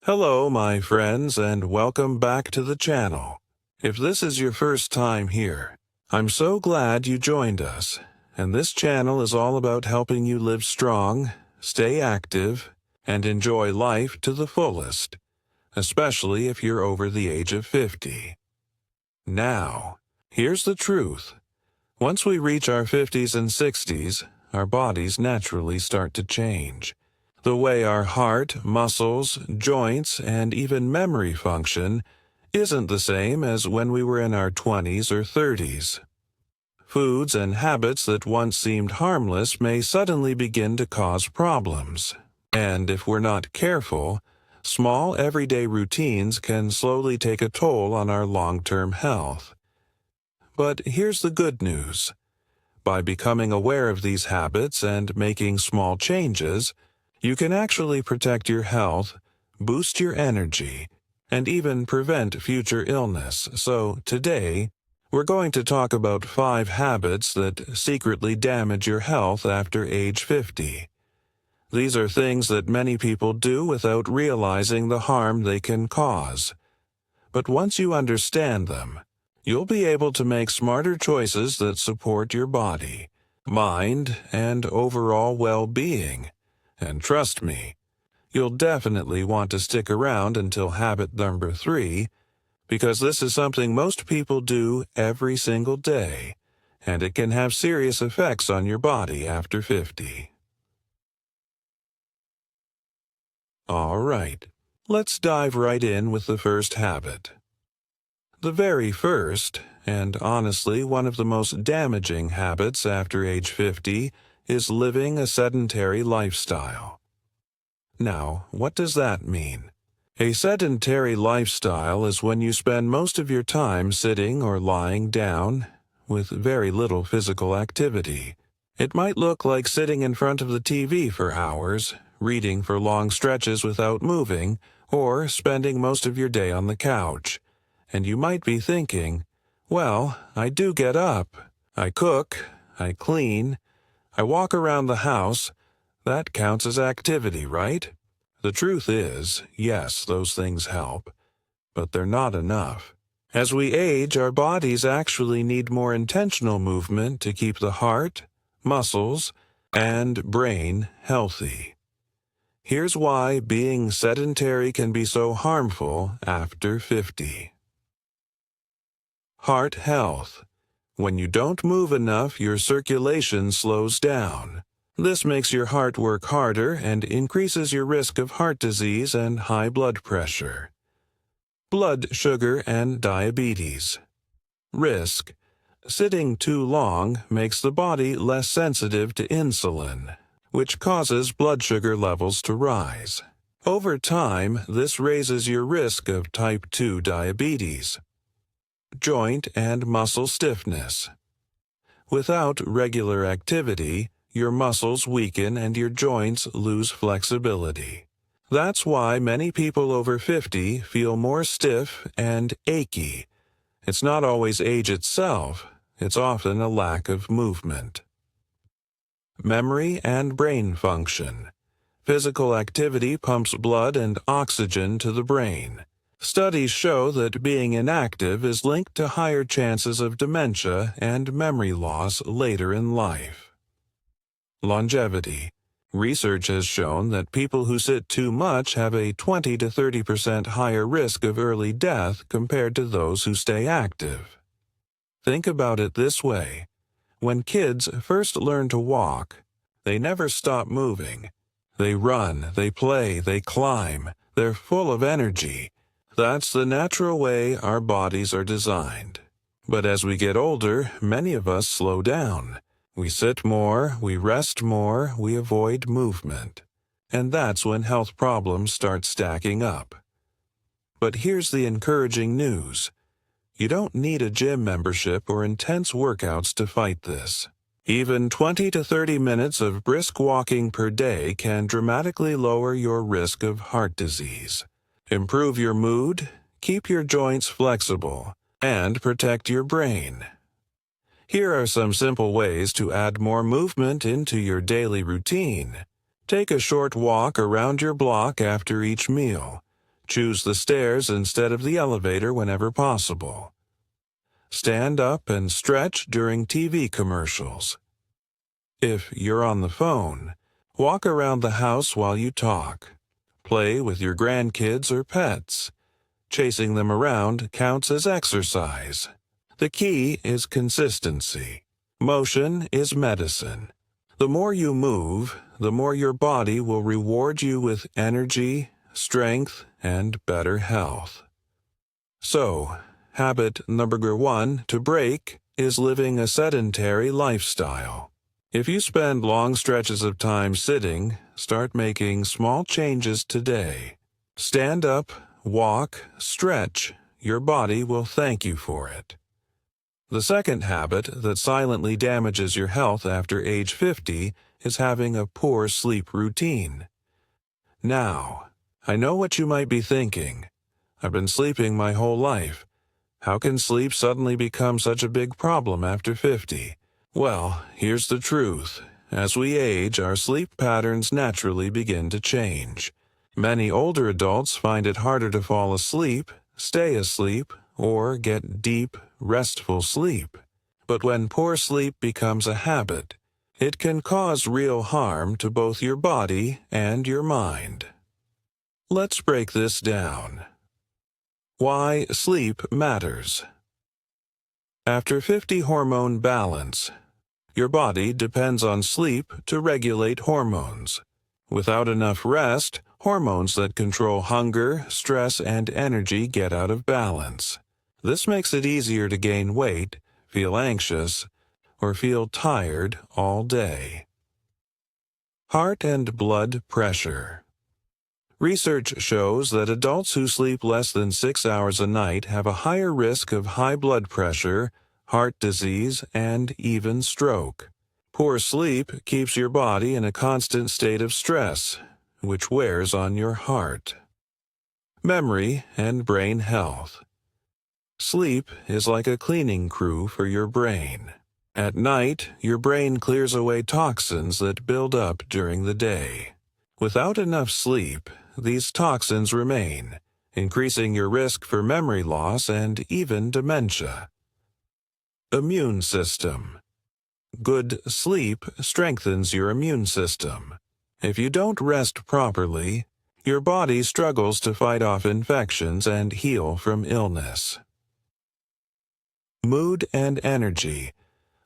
Hello, my friends, and welcome back to the channel. If this is your first time here, I'm so glad you joined us. And this channel is all about helping you live strong, stay active, and enjoy life to the fullest, especially if you're over the age of 50. Now, here's the truth. Once we reach our 50s and 60s, our bodies naturally start to change. The way our heart, muscles, joints, and even memory function isn't the same as when we were in our 20s or 30s. Foods and habits that once seemed harmless may suddenly begin to cause problems. And if we're not careful, small everyday routines can slowly take a toll on our long-term health. But here's the good news. By becoming aware of these habits and making small changes, you can actually protect your health, boost your energy, and even prevent future illness. So today, we're going to talk about 5 habits that secretly damage your health after age 50. These are things that many people do without realizing the harm they can cause. But once you understand them, you'll be able to make smarter choices that support your body, mind, and overall well-being. And trust me, you'll definitely want to stick around until habit number 3, because this is something most people do every single day, and it can have serious effects on your body after 50. All right, let's dive right in with the first habit. The very first, and honestly one of the most damaging habits after age 50, is living a sedentary lifestyle. Now, what does that mean? A sedentary lifestyle is when you spend most of your time sitting or lying down, with very little physical activity. It might look like sitting in front of the TV for hours, reading for long stretches without moving, or spending most of your day on the couch. And you might be thinking, well, I do get up, I cook, I clean, I walk around the house. That counts as activity, right? The truth is, yes, those things help, but they're not enough. As we age, our bodies actually need more intentional movement to keep the heart, muscles, and brain healthy. Here's why being sedentary can be so harmful after 50. Heart health. When you don't move enough, your circulation slows down. This makes your heart work harder and increases your risk of heart disease and high blood pressure. Blood sugar and diabetes. Risk. Sitting too long makes the body less sensitive to insulin, which causes blood sugar levels to rise. Over time, this raises your risk of type 2 diabetes. Joint and muscle stiffness. Without regular activity, your muscles weaken and your joints lose flexibility. That's why many people over 50 feel more stiff and achy. It's not always age itself, it's often a lack of movement. Memory and brain function. Physical activity pumps blood and oxygen to the brain. Studies show that being inactive is linked to higher chances of dementia and memory loss later in life. Longevity. Research has shown that people who sit too much have a 20 to 30% higher risk of early death compared to those who stay active. Think about it this way. When kids first learn to walk, they never stop moving. They run, they play, they climb. They're full of energy. That's the natural way our bodies are designed. But as we get older, many of us slow down. We sit more, we rest more, we avoid movement. And that's when health problems start stacking up. But here's the encouraging news. You don't need a gym membership or intense workouts to fight this. Even 20 to 30 minutes of brisk walking per day can dramatically lower your risk of heart disease. Improve your mood, keep your joints flexible, and protect your brain. Here are some simple ways to add more movement into your daily routine. Take a short walk around your block after each meal. Choose the stairs instead of the elevator whenever possible. Stand up and stretch during TV commercials. If you're on the phone, walk around the house while you talk. Play with your grandkids or pets. Chasing them around counts as exercise. The key is consistency. Motion is medicine. The more you move, the more your body will reward you with energy, strength, and better health. So, habit number 1 to break is living a sedentary lifestyle. If you spend long stretches of time sitting, start making small changes today. Stand up, walk, stretch. Your body will thank you for it. The second habit that silently damages your health after age 50 is having a poor sleep routine. Now, I know what you might be thinking. I've been sleeping my whole life. How can sleep suddenly become such a big problem after 50? Well, here's the truth. As we age, our sleep patterns naturally begin to change. Many older adults find it harder to fall asleep, stay asleep, or get deep, restful sleep. But when poor sleep becomes a habit, it can cause real harm to both your body and your mind. Let's break this down. Why sleep matters. After 50 hormone balance, your body depends on sleep to regulate hormones. Without enough rest, hormones that control hunger, stress, and energy get out of balance. This makes it easier to gain weight, feel anxious, or feel tired all day. Heart and blood pressure. Research shows that adults who sleep less than 6 hours a night have a higher risk of high blood pressure, heart disease, and even stroke. Poor sleep keeps your body in a constant state of stress, which wears on your heart. Memory and brain health. Sleep is like a cleaning crew for your brain. At night, your brain clears away toxins that build up during the day. Without enough sleep, these toxins remain, increasing your risk for memory loss and even dementia. Immune system. Good sleep strengthens your immune system. If you don't rest properly, your body struggles to fight off infections and heal from illness. Mood and energy.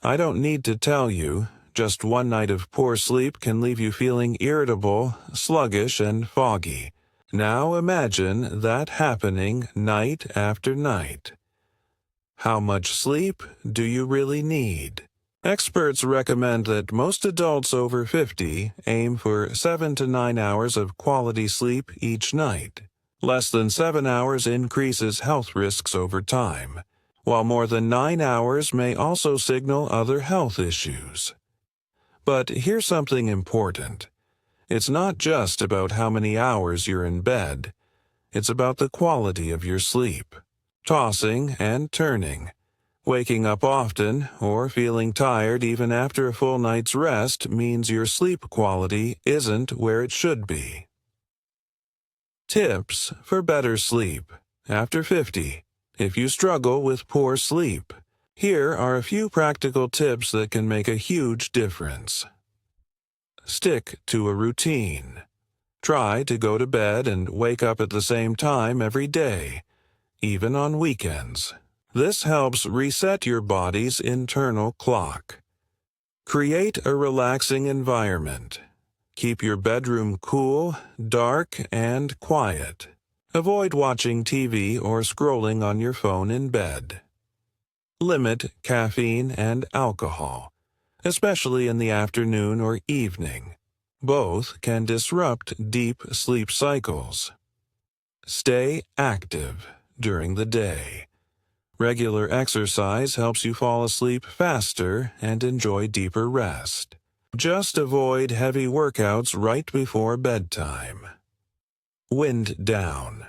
I don't need to tell you, just one night of poor sleep can leave you feeling irritable, sluggish, and foggy. Now imagine that happening night after night. How much sleep do you really need? Experts recommend that most adults over 50 aim for 7 to 9 hours of quality sleep each night. Less than 7 hours increases health risks over time, while more than 9 hours may also signal other health issues. But here's something important. It's not just about how many hours you're in bed. It's about the quality of your sleep. Tossing and turning, waking up often, or feeling tired even after a full night's rest means your sleep quality isn't where it should be. Tips for better sleep after 50. If you struggle with poor sleep, here are a few practical tips that can make a huge difference. Stick to a routine. Try to go to bed and wake up at the same time every day, even on weekends. This helps reset your body's internal clock. Create a relaxing environment. Keep your bedroom cool, dark, and quiet. Avoid watching TV or scrolling on your phone in bed. Limit caffeine and alcohol, especially in the afternoon or evening. Both can disrupt deep sleep cycles. Stay active during the day. Regular exercise helps you fall asleep faster and enjoy deeper rest. Just avoid heavy workouts right before bedtime. Wind down.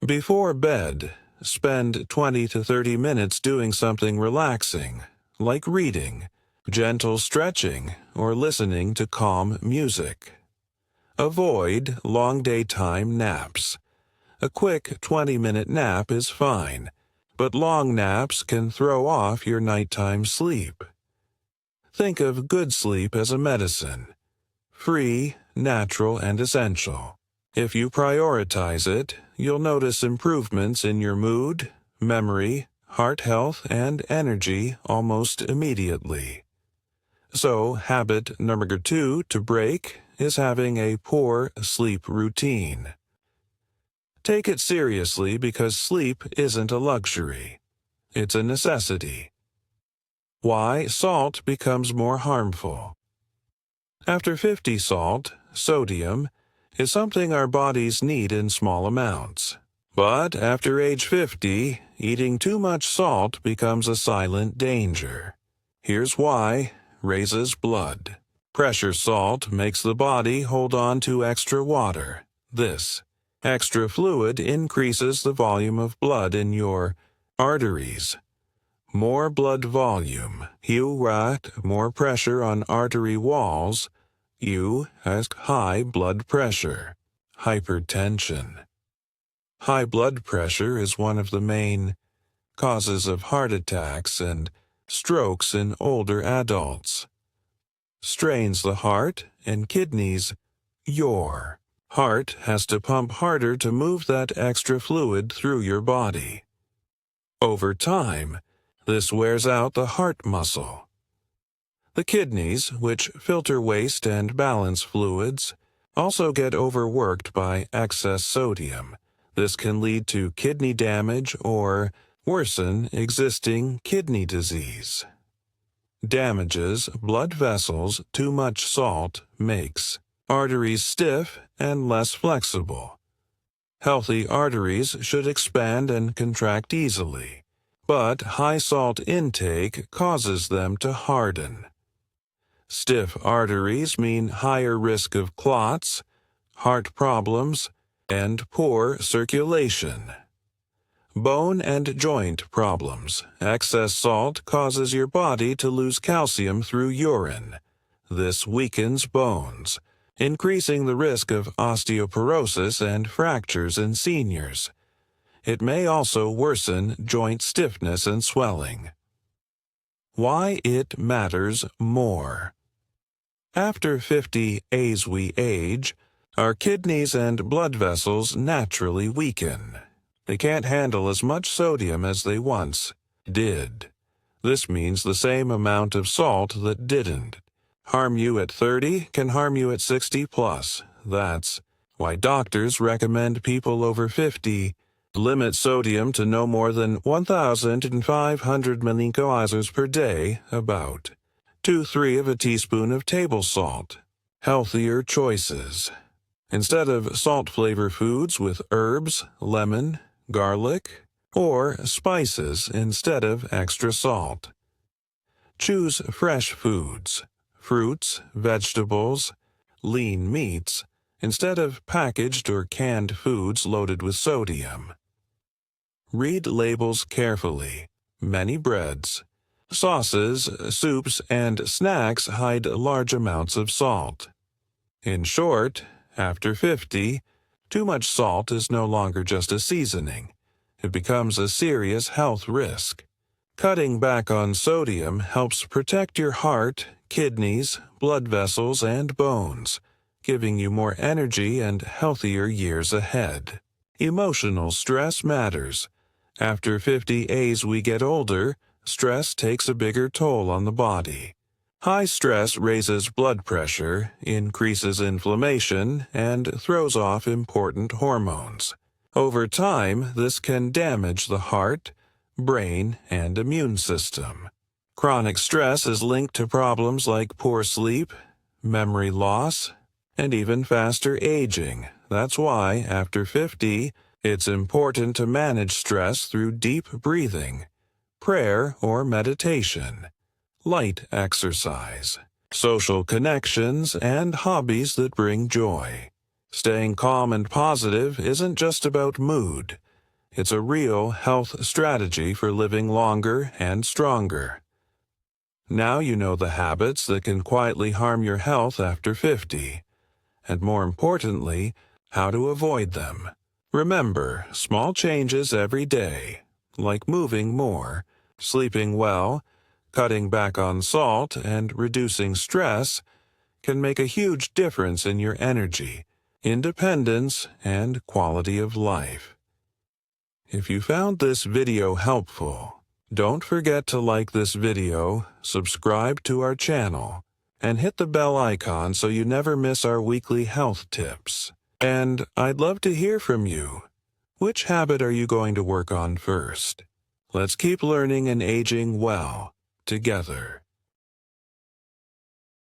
Before bed, spend 20 to 30 minutes doing something relaxing, like reading, gentle stretching, or listening to calm music. Avoid long daytime naps. A quick 20-minute nap is fine, but long naps can throw off your nighttime sleep. Think of good sleep as a medicine. Free, natural, and essential. If you prioritize it, you'll notice improvements in your mood, memory, heart health, and energy almost immediately. So, habit number 2 to break is having a poor sleep routine. Take it seriously because sleep isn't a luxury. It's a necessity. Why salt becomes more harmful. After 50, salt, sodium, is something our bodies need in small amounts. But after age 50, eating too much salt becomes a silent danger. Here's why: raises blood pressure. Salt makes the body hold on to extra water. This extra fluid increases the volume of blood in your arteries. More blood volume, more pressure on artery walls, has high blood pressure. Hypertension. High blood pressure is one of the main causes of heart attacks and strokes in older adults. Strains the heart and kidneys. Your heart has to pump harder to move that extra fluid through your body. Over time, this wears out the heart muscle. The kidneys, which filter waste and balance fluids, also get overworked by excess sodium. This can lead to kidney damage or worsen existing kidney disease. Damages blood vessels. Too much salt makes arteries stiff and less flexible. Healthy arteries should expand and contract easily, but high salt intake causes them to harden. Stiff arteries mean higher risk of clots, heart problems, and poor circulation. Bone and joint problems. Excess salt causes your body to lose calcium through urine. This weakens bones, increasing the risk of osteoporosis and fractures in seniors. It may also worsen joint stiffness and swelling. Why it matters more. After 50, as we age, our kidneys and blood vessels naturally weaken. They can't handle as much sodium as they once did. This means the same amount of salt that didn't harm you at 30 can harm you at 60 plus. That's why doctors recommend people over 50 limit sodium to no more than 1,500 millicoisers per day, about 2-3 of a teaspoon of table salt. Healthier choices. Instead of salt flavor foods with herbs, lemon, garlic, or spices instead of extra salt. Choose fresh foods, fruits, vegetables, lean meats, instead of packaged or canned foods loaded with sodium. Read labels carefully. Many breads, sauces, soups, and snacks hide large amounts of salt. In short, after 50, too much salt is no longer just a seasoning. It becomes a serious health risk. Cutting back on sodium helps protect your heart, kidneys, blood vessels, and bones, giving you more energy and healthier years ahead. Emotional stress matters. After 50, as we get older, stress takes a bigger toll on the body. High stress raises blood pressure, increases inflammation, and throws off important hormones. Over time, this can damage the heart, brain, and immune system. Chronic stress is linked to problems like poor sleep, memory loss, and even faster aging. That's why, after 50, it's important to manage stress through deep breathing, prayer, or meditation. Light exercise, social connections, and hobbies that bring joy. Staying calm and positive isn't just about mood. It's a real health strategy for living longer and stronger. Now you know the habits that can quietly harm your health after 50, and more importantly, how to avoid them. Remember, small changes every day, like moving more, sleeping well, cutting back on salt, and reducing stress, can make a huge difference in your energy, independence, and quality of life. If you found this video helpful, don't forget to like this video, subscribe to our channel, and hit the bell icon so you never miss our weekly health tips. And I'd love to hear from you. Which habit are you going to work on first? Let's keep learning and aging well together.